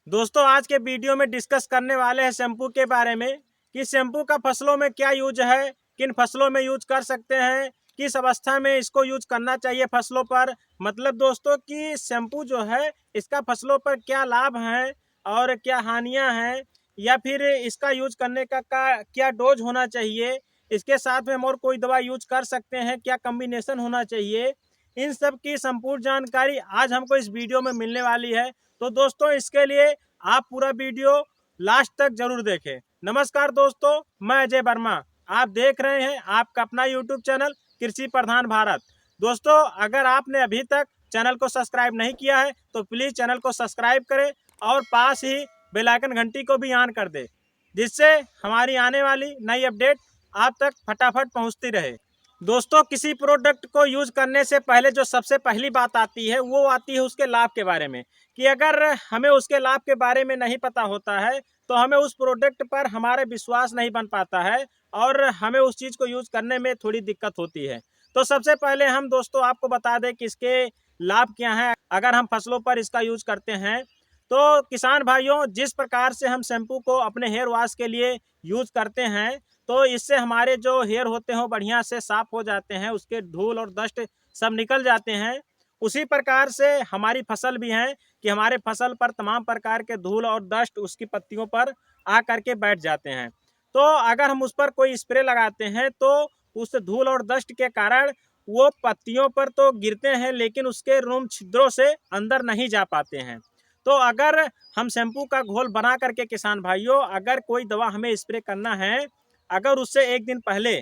दोस्तों आज के वीडियो में डिस्कस करने वाले हैं शैम्पू के बारे में कि शैम्पू का फसलों में क्या यूज है, किन फसलों में यूज कर सकते हैं, किस अवस्था में इसको यूज करना चाहिए फसलों पर। मतलब दोस्तों कि शैम्पू जो है इसका फसलों पर क्या लाभ है और क्या हानियां हैं, या फिर इसका यूज करने का क्या डोज होना चाहिए, इसके साथ में हम और कोई दवा यूज कर सकते हैं, क्या कम्बिनेशन होना चाहिए, इन सब की संपूर्ण जानकारी आज हमको इस वीडियो में मिलने वाली है। तो दोस्तों इसके लिए आप पूरा वीडियो लास्ट तक जरूर देखें। नमस्कार दोस्तों, मैं अजय वर्मा। आप देख रहे हैं आपका अपना यूट्यूब चैनल कृषि प्रधान भारत। दोस्तों अगर आपने अभी तक चैनल को सब्सक्राइब नहीं किया है तो प्लीज़ चैनल को सब्सक्राइब करें और पास ही बेल आइकन घंटी को भी ऑन कर दें, जिससे हमारी आने वाली नई अपडेट आप तक फटाफट पहुंचती रहे। दोस्तों किसी प्रोडक्ट को यूज करने से पहले जो सबसे पहली बात आती है वो आती है उसके लाभ के बारे में, कि अगर हमें उसके लाभ के बारे में नहीं पता होता है तो हमें उस प्रोडक्ट पर हमारे विश्वास नहीं बन पाता है और हमें उस चीज़ को यूज करने में थोड़ी दिक्कत होती है। तो सबसे पहले हम दोस्तों आपको बता दें कि इसके लाभ क्या हैं अगर हम फसलों पर इसका यूज करते हैं। तो किसान भाइयों, जिस प्रकार से हम शैम्पू को अपने हेयर वॉश के लिए यूज करते हैं तो इससे हमारे जो हेयर होते हैं वो बढ़िया से साफ हो जाते हैं, उसके धूल और डस्ट सब निकल जाते हैं। उसी प्रकार से हमारी फसल भी है कि हमारे फसल पर तमाम प्रकार के धूल और डस्ट उसकी पत्तियों पर आ करके बैठ जाते हैं। तो अगर हम उस पर कोई स्प्रे लगाते हैं तो उस धूल और डस्ट के कारण वो पत्तियों पर तो गिरते हैं लेकिन उसके रूम छिद्रों से अंदर नहीं जा पाते हैं। तो अगर हम शैम्पू का घोल बना करके किसान भाइयों अगर कोई दवा हमें स्प्रे करना है, अगर उससे एक दिन पहले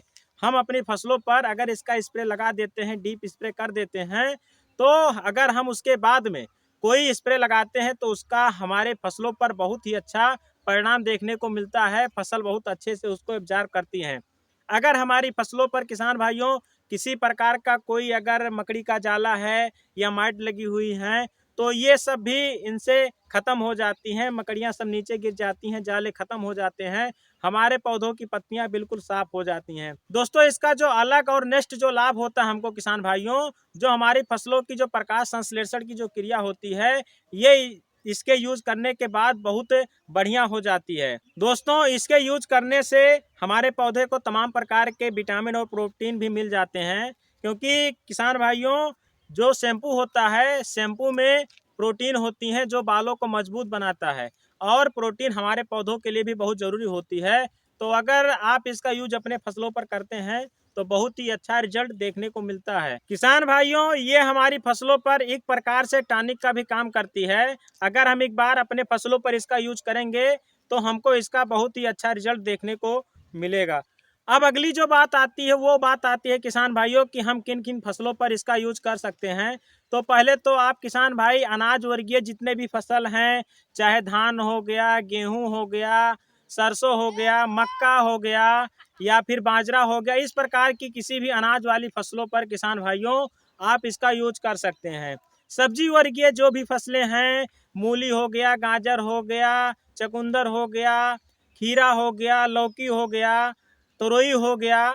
हम अपनी फसलों पर अगर इसका स्प्रे लगा देते हैं, डीप स्प्रे कर देते हैं, तो अगर हम उसके बाद में कोई स्प्रे लगाते हैं तो उसका हमारे फसलों पर बहुत ही अच्छा परिणाम देखने को मिलता है। फसल बहुत अच्छे से उसको एब्जॉर्ब करती हैं। अगर हमारी फसलों पर किसान भाइयों किसी प्रकार का कोई अगर मकड़ी का जाला है या माइट लगी हुई है तो ये सब भी इनसे खत्म हो जाती हैं। मकड़ियाँ सब नीचे गिर जाती हैं, जाले खत्म हो जाते हैं, हमारे पौधों की पत्तियां बिल्कुल साफ हो जाती हैं। दोस्तों इसका जो अलग और नेक्स्ट जो लाभ होता है हमको किसान भाइयों, जो हमारी फसलों की जो प्रकाश संश्लेषण की जो क्रिया होती है ये इसके यूज करने के बाद बहुत बढ़िया हो जाती है। दोस्तों इसके यूज करने से हमारे पौधे को तमाम प्रकार के विटामिन और प्रोटीन भी मिल जाते हैं, क्योंकि किसान भाइयों जो शैम्पू होता है शैम्पू में प्रोटीन होती हैं जो बालों को मजबूत बनाता है और प्रोटीन हमारे पौधों के लिए भी बहुत ज़रूरी होती है। तो अगर आप इसका यूज अपने फसलों पर करते हैं तो बहुत ही अच्छा रिजल्ट देखने को मिलता है। किसान भाइयों ये हमारी फसलों पर एक प्रकार से टॉनिक का भी काम करती है। अगर हम एक बार अपने फसलों पर इसका यूज करेंगे तो हमको इसका बहुत ही अच्छा रिजल्ट देखने को मिलेगा। अब अगली जो बात आती है वो बात आती है किसान भाइयों कि हम किन किन फसलों पर इसका यूज कर सकते हैं। तो पहले तो आप किसान भाई अनाज वर्गीय जितने भी फसल हैं, चाहे धान हो गया, गेहूं हो गया, सरसों हो गया, मक्का हो गया या फिर बाजरा हो गया, इस प्रकार की किसी भी अनाज वाली फसलों पर किसान भाइयों आप इसका यूज कर सकते हैं। सब्जी वर्गीय जो भी फसलें हैं, मूली हो गया, गाजर हो गया, चकुंदर हो गया, खीरा हो गया, लौकी हो गया, तोरई हो गया,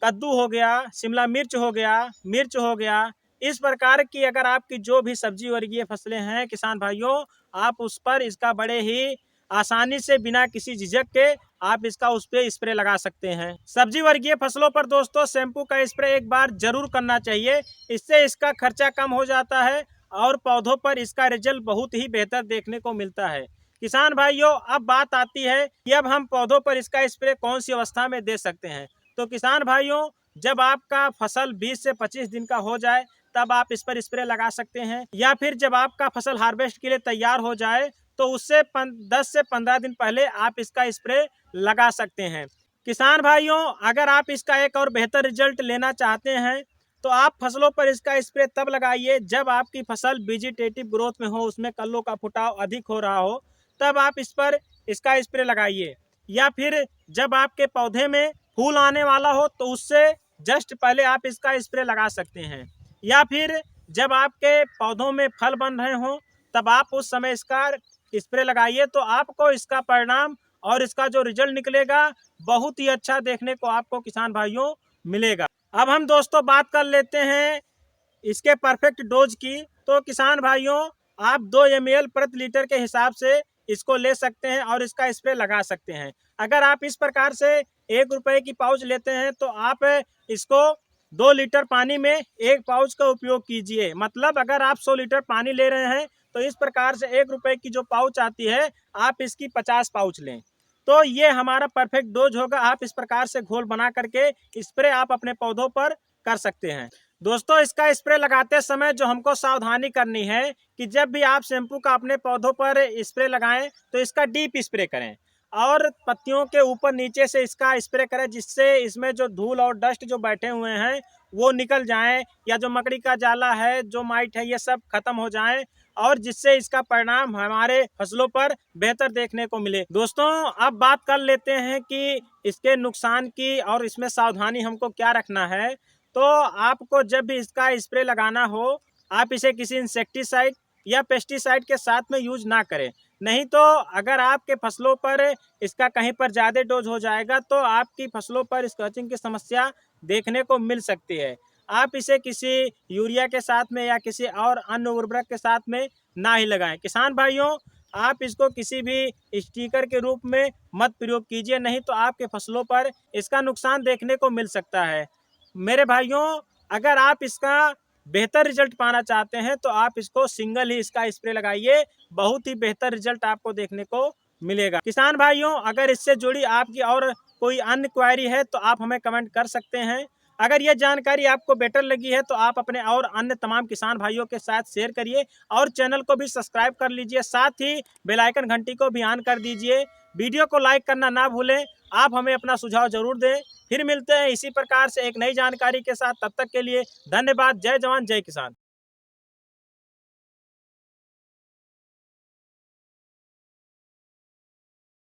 कद्दू हो गया, शिमला मिर्च हो गया, इस प्रकार की अगर आपकी जो भी सब्जी वर्गीय फसलें हैं किसान भाइयों आप उस पर इसका बड़े ही आसानी से बिना किसी झिझक के आप इसका उस पर स्प्रे लगा सकते हैं। सब्जी वर्गीय फसलों पर दोस्तों शैम्पू का स्प्रे एक बार जरूर करना चाहिए, इससे इसका खर्चा कम हो जाता है और पौधों पर इसका रिजल्ट बहुत ही बेहतर देखने को मिलता है। किसान भाइयों अब बात आती है कि अब हम पौधों पर इसका स्प्रे कौन सी अवस्था में दे सकते हैं। तो किसान भाइयों जब आपका फसल 20 से 25 दिन का हो जाए तब आप इस पर स्प्रे लगा सकते हैं, या फिर जब आपका फसल हार्वेस्ट के लिए तैयार हो जाए तो उससे 10 से 15 दिन पहले आप इसका स्प्रे लगा सकते हैं। किसान भाइयों अगर आप इसका एक और बेहतर रिजल्ट लेना चाहते हैं तो आप फसलों पर इसका स्प्रे तब लगाइए जब आपकी फसल वेजिटेटिव ग्रोथ में हो, उसमें कल्लों का फुटाव अधिक हो रहा हो, तब आप इस पर इसका स्प्रे लगाइए। या फिर जब आपके पौधे में फूल आने वाला हो तो उससे जस्ट पहले आप इसका स्प्रे लगा सकते हैं। या फिर जब आपके पौधों में फल बन रहे हों तब आप उस समय इसका स्प्रे लगाइए, तो आपको इसका परिणाम और इसका जो रिजल्ट निकलेगा बहुत ही अच्छा देखने को आपको किसान भाइयों मिलेगा। अब हम दोस्तों बात कर लेते हैं इसके परफेक्ट डोज की। तो किसान भाइयों आप 2 ml प्रति लीटर के हिसाब से इसको ले सकते हैं और इसका स्प्रे लगा सकते हैं। अगर आप इस प्रकार से 1 रुपए की पाउच लेते हैं तो आप इसको 2 लीटर पानी में 1 पाउच का उपयोग कीजिए। मतलब अगर आप 100 लीटर पानी ले रहे हैं तो इस प्रकार से 1 रुपए की जो पाउच आती है आप इसकी 50 पाउच लें, तो ये हमारा परफेक्ट डोज होगा। आप इस प्रकार से घोल बना करके स्प्रे आप अपने पौधों पर कर सकते हैं। दोस्तों, इसका स्प्रे लगाते समय जो हमको सावधानी करनी है कि जब भी आप शैम्पू का अपने पौधों पर स्प्रे लगाएं तो इसका डीप स्प्रे करें और पत्तियों के ऊपर नीचे से इसका स्प्रे करें, जिससे इसमें जो धूल और डस्ट जो बैठे हुए हैं वो निकल जाएं, या जो मकड़ी का जाला है, जो माइट है, ये सब खत्म हो जाएं और जिससे इसका परिणाम हमारे फसलों पर बेहतर देखने को मिले। दोस्तों, अब बात कर लेते हैं कि इसके नुकसान की और इसमें सावधानी हमको क्या रखना है। तो आपको जब भी इसका स्प्रे लगाना हो, आप इसे किसी इंसेक्टिसाइड या पेस्टिसाइड के साथ में यूज ना करें। नहीं तो अगर आपके फसलों पर इसका कहीं पर ज़्यादा डोज हो जाएगा तो आपकी फसलों पर स्क्रैचिंग की समस्या देखने को मिल सकती है। आप इसे किसी यूरिया के साथ में या किसी और अन्य उर्वरक के साथ में ना ही लगाएं। किसान भाइयों, आप इसको किसी भी स्टिकर के रूप में मत प्रयोग कीजिए, नहीं तो आपके फसलों पर इसका नुकसान देखने को मिल सकता है। मेरे भाइयों, अगर आप इसका बेहतर रिजल्ट पाना चाहते हैं तो आप इसको सिंगल ही इसका स्प्रे लगाइए, बहुत ही बेहतर रिजल्ट आपको देखने को मिलेगा। किसान भाइयों, अगर इससे जुड़ी आपकी और कोई अन्य क्वेरी है तो आप हमें कमेंट कर सकते हैं। अगर यह जानकारी आपको बेटर लगी है तो आप अपने और अन्य तमाम किसान भाइयों के साथ शेयर करिए और चैनल को भी सब्सक्राइब कर लीजिए, साथ ही बेल आइकन घंटी को भी ऑन कर दीजिए। वीडियो को लाइक करना ना भूलें। आप हमें अपना सुझाव जरूर दें। फिर मिलते हैं इसी प्रकार से एक नई जानकारी के साथ। तब तक के लिए धन्यवाद। जय जवान जय किसान।